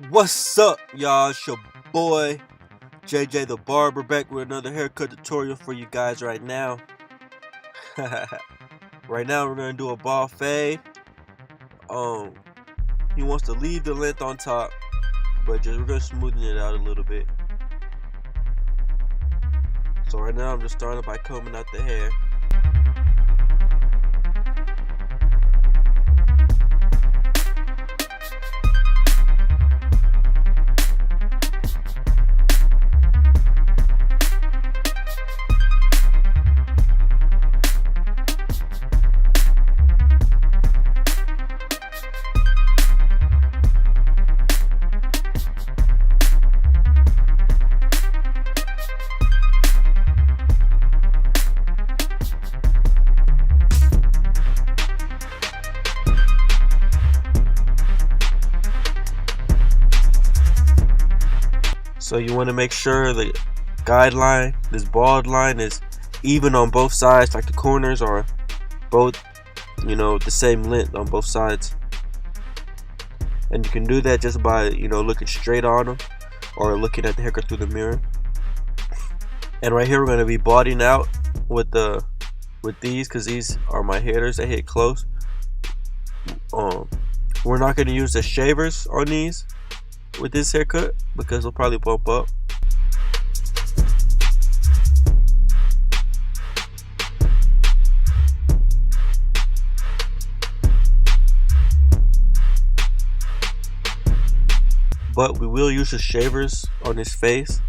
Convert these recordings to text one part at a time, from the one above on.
What's up, y'all? It's your boy JayJay the Barber back with another haircut tutorial for you guys right now. Right now we're gonna do a ball fade. He wants to leave the length on top, but we're gonna smoothen it out a little bit. So right now I'm just starting by combing out the hair. So you want to make sure the guideline, this bald line, is even on both sides, like the corners are both, the same length on both sides. And you can do that just by, looking straight on them or looking at the haircut through the mirror. And right here we're going to be balding out with these, because these are my hitters. They hit close. We're not going to use the shavers on these with this haircut because they'll probably bump up. But we will use the shavers on his face.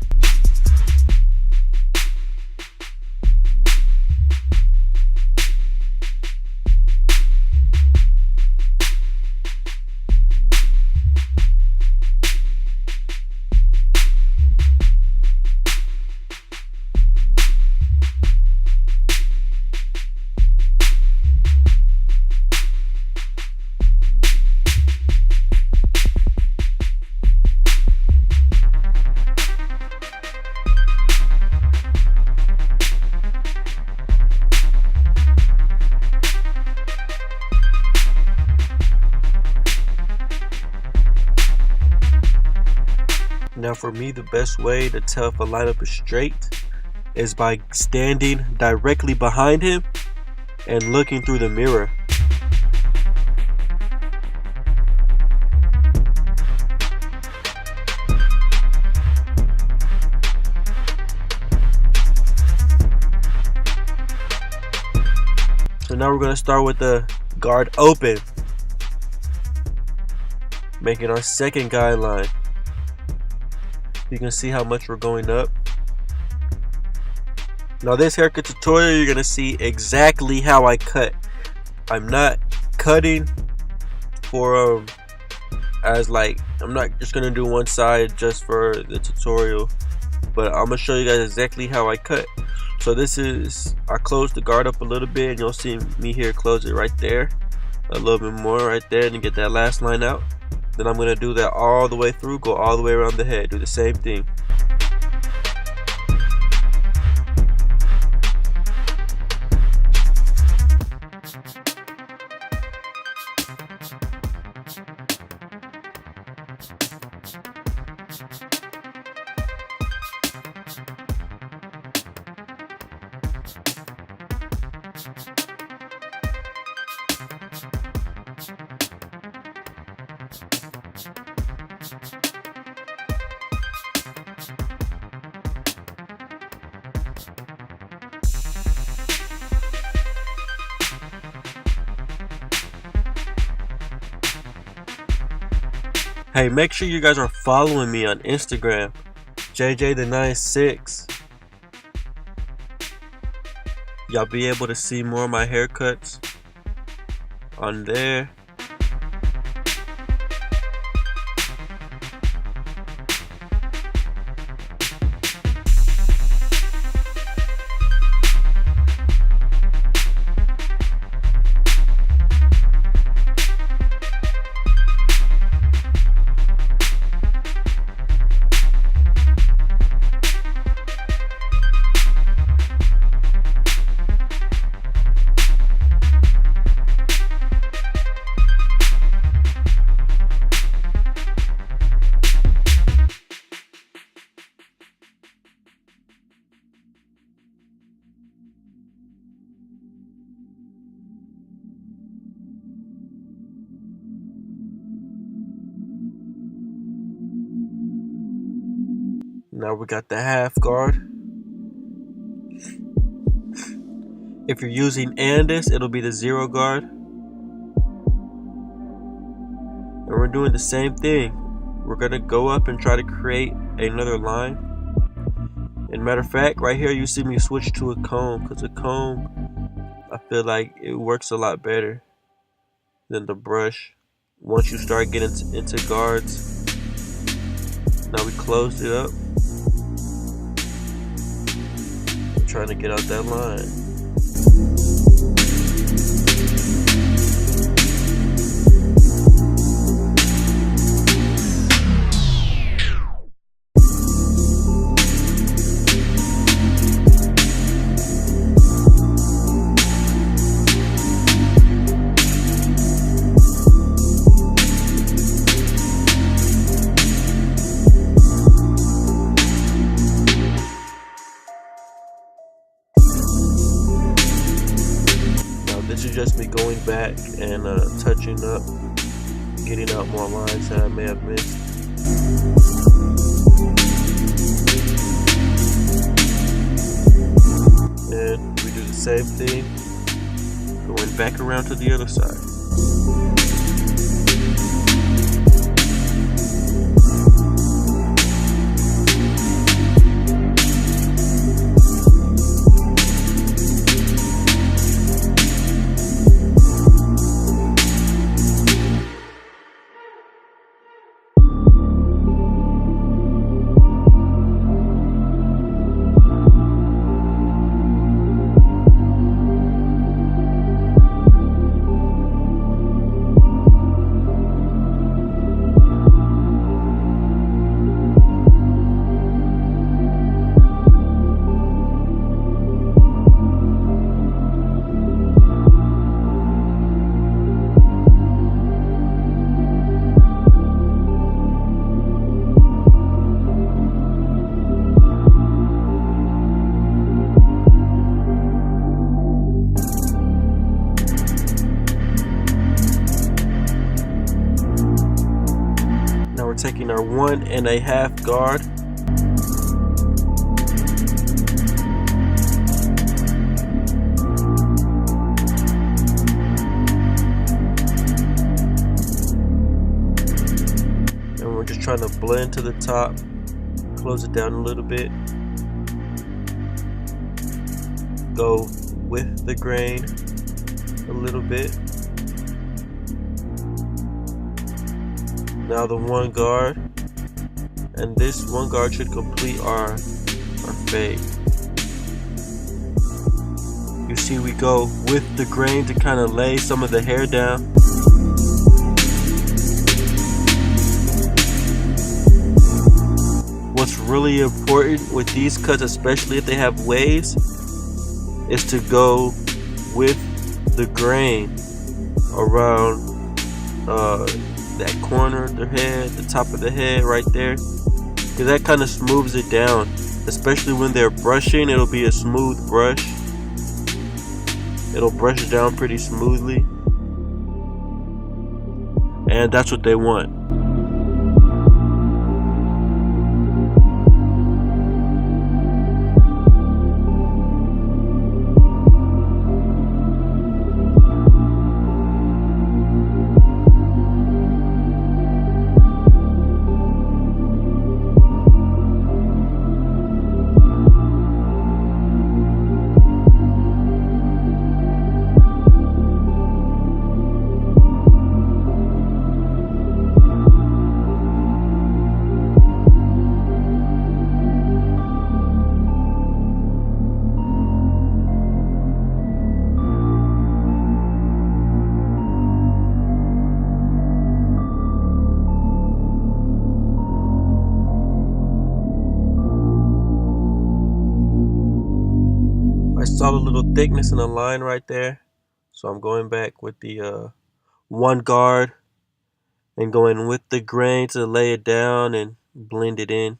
Now for me, the best way to tell if a lineup is straight is by standing directly behind him and looking through the mirror. So now we're going to start with the guard open, making our second guideline. You can see how much we're going up. Now this haircut tutorial, you're going to see exactly how I cut. I'm not cutting for I'm not just going to do one side just for the tutorial, but I'm going to show you guys exactly how I cut. So I closed the guard up a little bit, and you'll see me here close it right there, a little bit more right there, and get that last line out. Then I'm going to do that all the way through, go all the way around the head, do the same thing. Hey, make sure you guys are following me on Instagram, JayJay96. Y'all be able to see more of my haircuts on there. Now we got the half guard. If you're using Andis, it'll be the 0 guard. And we're doing the same thing. We're gonna go up and try to create another line. And matter of fact, right here you see me switch to a comb, because a comb, I feel like it works a lot better than the brush. Once you start getting into guards. Now we closed it up. I'm trying to get out that line. This is just me going back and touching up, getting out more lines that I may have missed. And we do the same thing, going back around to the other side. Taking our 1.5 guard. And we're just trying to blend to the top, close it down a little bit, go with the grain a little bit. Now the 1 guard, and this 1 guard should complete our fade. You see we go with the grain to kind of lay some of the hair down. What's really important with these cuts, especially if they have waves, is to go with the grain around that corner of their head, the top of the head right there, because that kind of smooths it down. Especially when they're brushing, it'll be a smooth brush. It'll brush it down pretty smoothly, and that's what they want. I saw the little thickness in the line right there, so I'm going back with the 1 guard and going with the grain to lay it down and blend it in.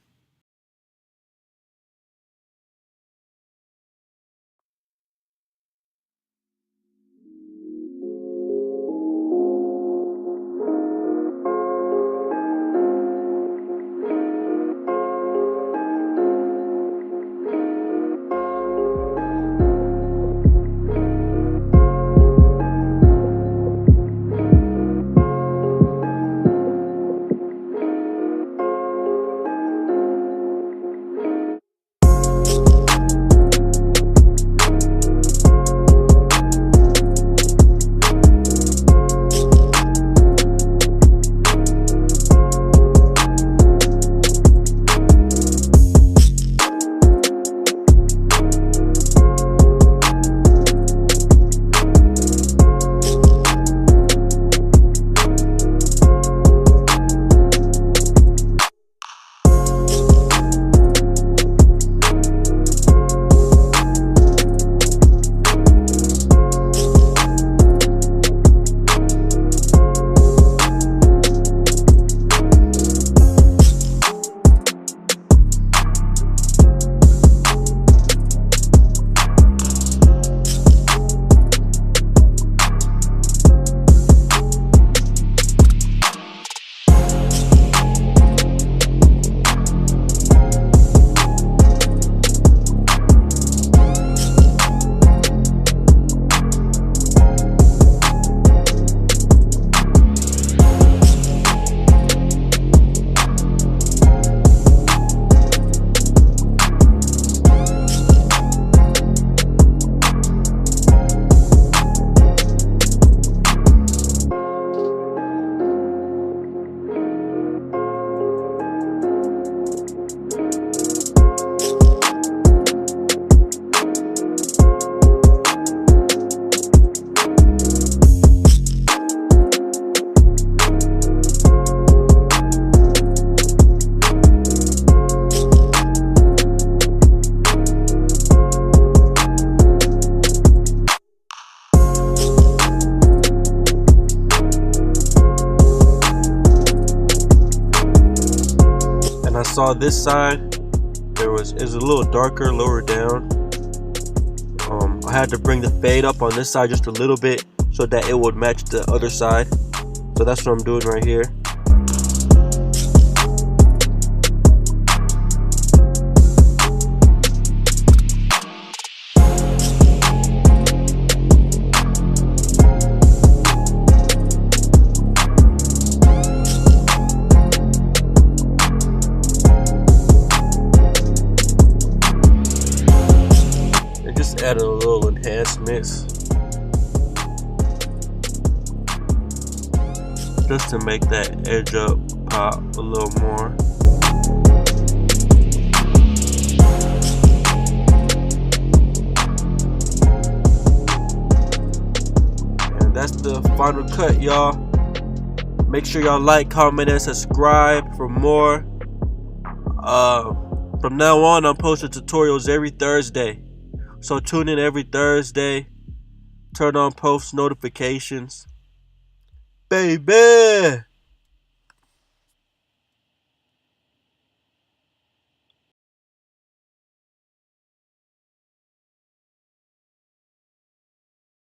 saw this side, it was a little darker lower down. I had to bring the fade up on this side just a little bit so that it would match the other side. So that's what I'm doing right here. Add a little enhancements just to make that edge up pop a little more. And that's the final cut, y'all. Make sure y'all like, comment, and subscribe for more. From now on, I'm posting tutorials every Thursday. So tune in every Thursday. Turn on post notifications. Baby!